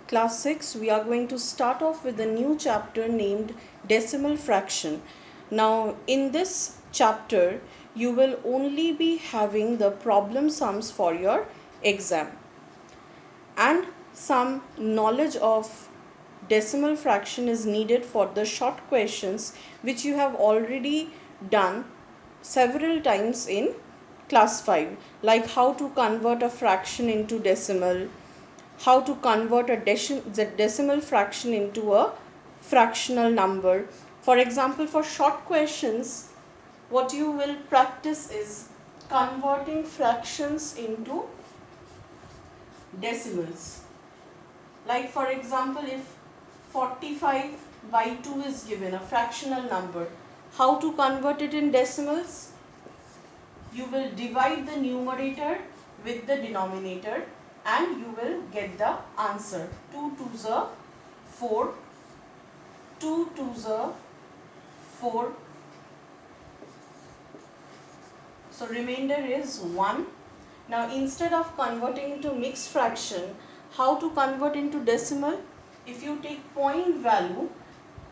Class 6, we are going to start off with a new chapter named Decimal Fraction. Now, in this chapter, you will only be having the problem sums for your exam and some knowledge of decimal fraction is needed for the short questions which you have already done several times in class 5, like how to convert a fraction into decimal, how to convert a decimal fraction into a fractional number. For example, for short questions, what you will practice is converting fractions into decimals. Like for example, if 45 by 2 is given, a fractional number, how to convert it in decimals? You will divide the numerator with the denominator and you will get the answer. 2 2s are 4, 2 2s are 4. So remainder is 1. Now instead of converting into mixed fraction, how to convert into decimal? If you take point value,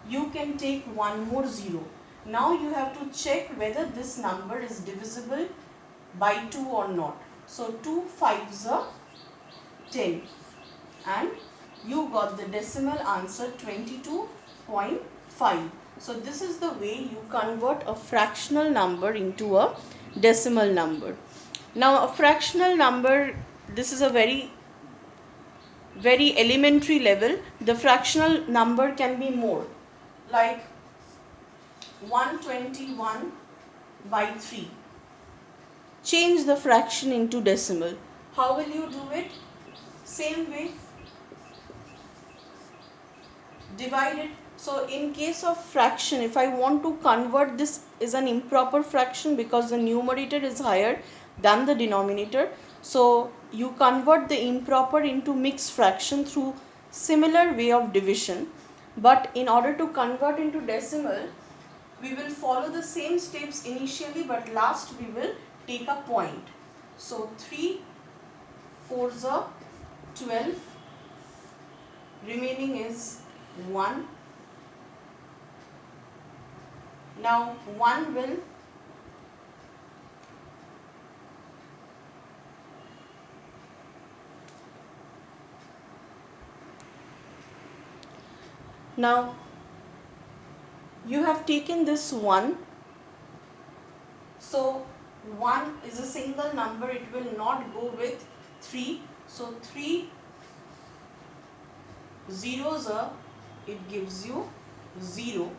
you can take one more 0. Now you have to check whether this number is divisible by 2 or not. So 2 5s are 10 and you got the decimal answer 22.5. So this is the way you convert a fractional number into a decimal number. Now a fractional number, this is a very elementary level. The fractional number can be more, like 121 by 3. Change the fraction into decimal. How will you do it? Same way, divide it. So in case of fraction, if I want to convert, this is an improper fraction because the numerator is higher than the denominator. So you convert the improper into mixed fraction through similar way of division. But in order to convert into decimal, we will follow the same steps initially, but last we will take a point. So 3 4s are 12, remaining is 1. Now 1 will now you have taken this 1. So 1 is a single number, it will not go with 3. So 3 zeros are, it gives you 0.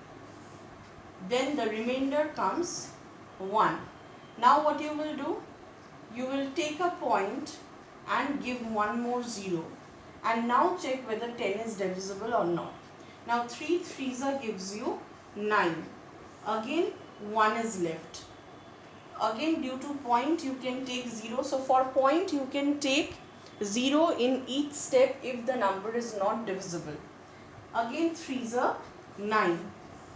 Then the remainder comes 1. Now what you will do? You will take a point and give one more 0. And now check whether 10 is divisible or not. Now 3 3s gives you 9. Again 1 is left. Again due to point you can take 0. So for point you can take 0 in each step if the number is not divisible. Again 3s are 9.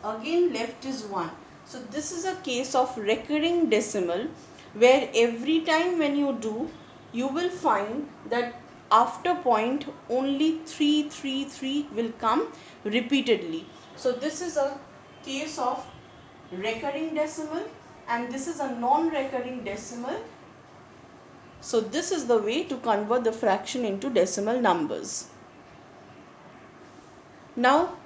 Again left is 1. So this is a case of recurring decimal where every time when you do, you will find that after point only 3 3 3 will come repeatedly. So this is a case of recurring decimal and this is a non-recurring decimal. So this is the way to convert the fraction into decimal numbers. Now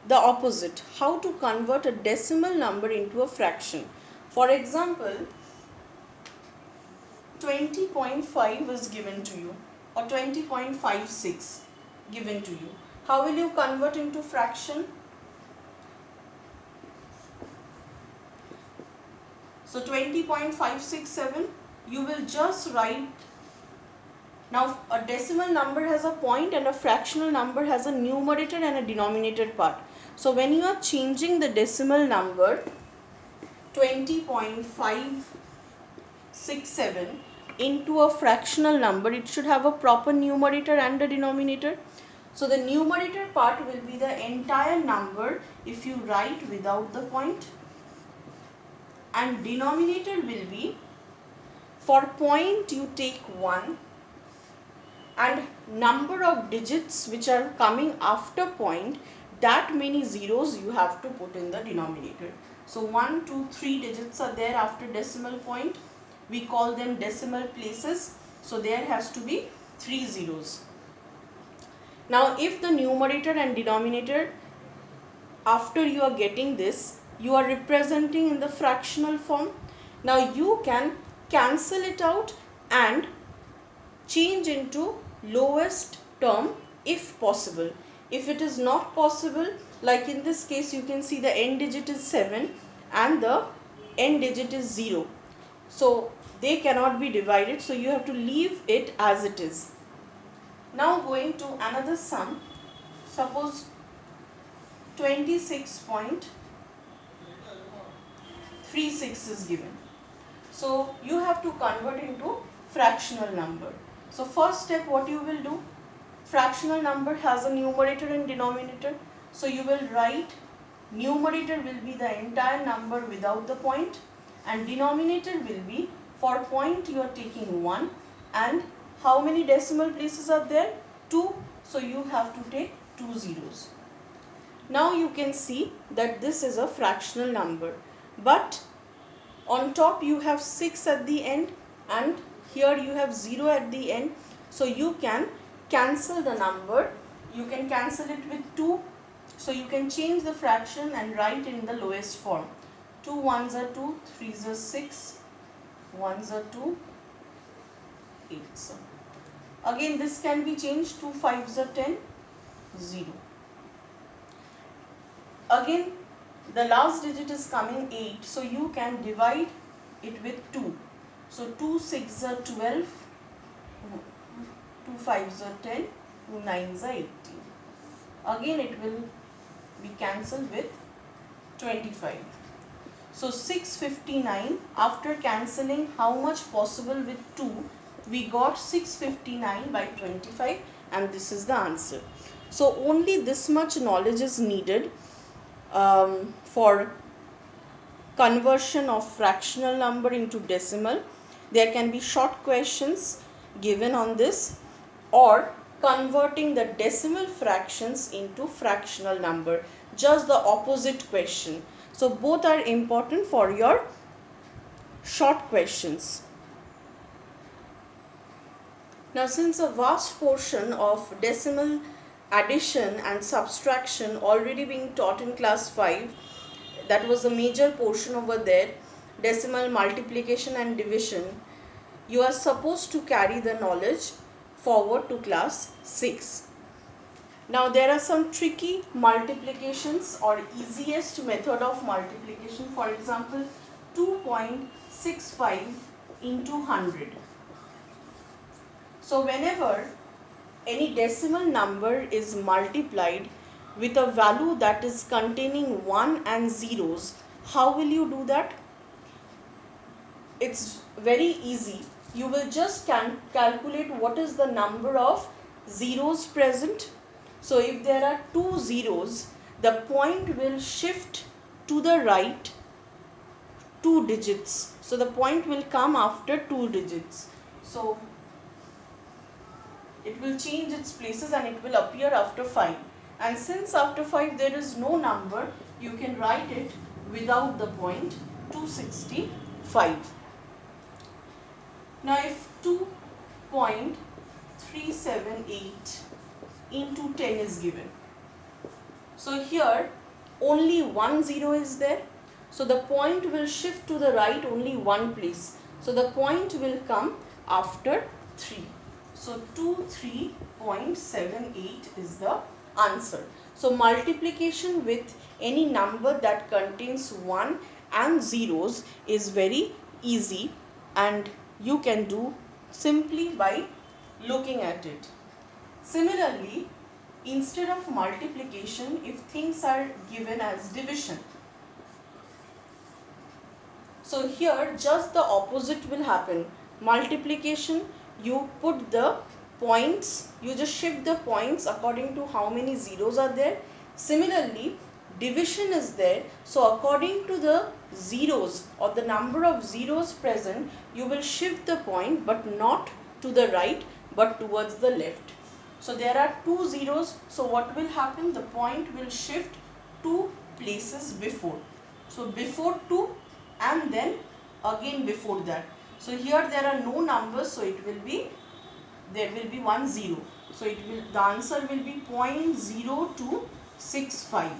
the opposite, how to convert a decimal number into a fraction. For example, 20.5 is given to you or 20.56 given to you. How will you convert into fraction? So 20.567, you will just write. Now a decimal number has a point and a fractional number has a numerator and a denominator part. So when you are changing the decimal number 20.567 into a fractional number, it should have a proper numerator and a denominator. So the numerator part will be the entire number if you write without the point, and denominator will be, for point you take 1 and number of digits which are coming after point, that many zeros you have to put in the denominator. So 1, 2, 3 digits are there after decimal point. We call them decimal places. So there has to be 3 zeros. Now if the numerator and denominator, after you are getting this, you are representing in the fractional form. Now you can cancel it out and change into lowest term if possible. If it is not possible, like in this case, you can see the end digit is 7 and the end digit is 0. So they cannot be divided, so you have to leave it as it is. Now going to another sum. Suppose 26.36 is given. So you have to convert into fractional number. So first step, what you will do, fractional number has a numerator and denominator. So you will write, numerator will be the entire number without the point, and denominator will be, for point you are taking 1, and how many decimal places are there? 2. So you have to take 2 zeros. Now you can see that this is a fractional number, but on top you have 6 at the end and here you have 0 at the end. So you can cancel the number. You can cancel it with 2. So you can change the fraction and write in the lowest form. 2 1s are 2, 3s are 6, 1s are 2, 8s are. Again this can be changed, 2 5s are 10, 0. Again the last digit is coming 8, so you can divide it with 2. So 2 6s are 12, 2 5s are 10, 2 9s are 18. Again it will be cancelled with 25. So 659, after cancelling how much possible with 2, we got 659 by 25, and this is the answer. So only this much knowledge is needed for conversion of fractional number into decimal. There can be short questions given on this, or converting the decimal fractions into fractional number, just the opposite question. So both are important for your short questions. Now since a vast portion of decimal addition and subtraction already being taught in class 5, that was a major portion over there, decimal multiplication and division, you are supposed to carry the knowledge forward to class 6. Now there are some tricky multiplications or easiest method of multiplication. For example, 2.65 into 100. So whenever any decimal number is multiplied with a value that is containing 1 and zeros, how will you do that? It's very easy. You will just calculate what is the number of zeros present. So if there are 2 zeros, the point will shift to the right 2 digits. So the point will come after 2 digits. So it will change its places and it will appear after 5. And since after 5 there is no number, you can write it without the point, 265. Now if 2.378 into 10 is given, so here only 1 zero is there, so the point will shift to the right only one place, so the point will come after 3. So 23.78 is the answer. So multiplication with any number that contains 1 and zeros is very easy, and you can do simply by looking at it. Similarly, instead of multiplication, if things are given as division, so here just the opposite will happen. Multiplication, you put the points, you just shift the points according to how many zeros are there. Similarly, division is there, so according to the zeros or the number of zeros present, you will shift the point, but not to the right but towards the left. So there are 2 zeros. So what will happen? The point will shift 2 places before. So before 2 and then again before that. So here there are no numbers, so it will be, there will be 1 0. So it will, the answer will be 0.0265.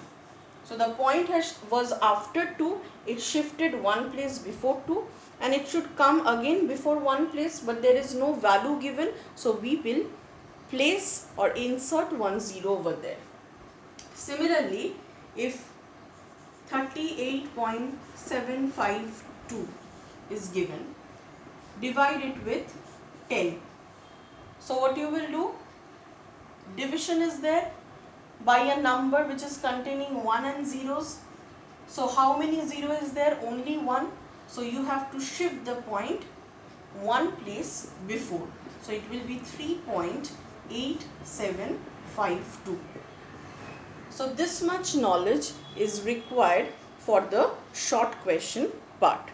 So the point was after 2, it shifted 1 place before 2, and it should come again before 1 place, but there is no value given, so we will place or insert 1 0 over there. Similarly, if 38.752 is given, divide it with 10. So what you will do? Division is there by a number which is containing 1 and zeros. So how many 0 is there? Only 1. So you have to shift the point 1 place before. So it will be 3.8752. So this much knowledge is required for the short question part.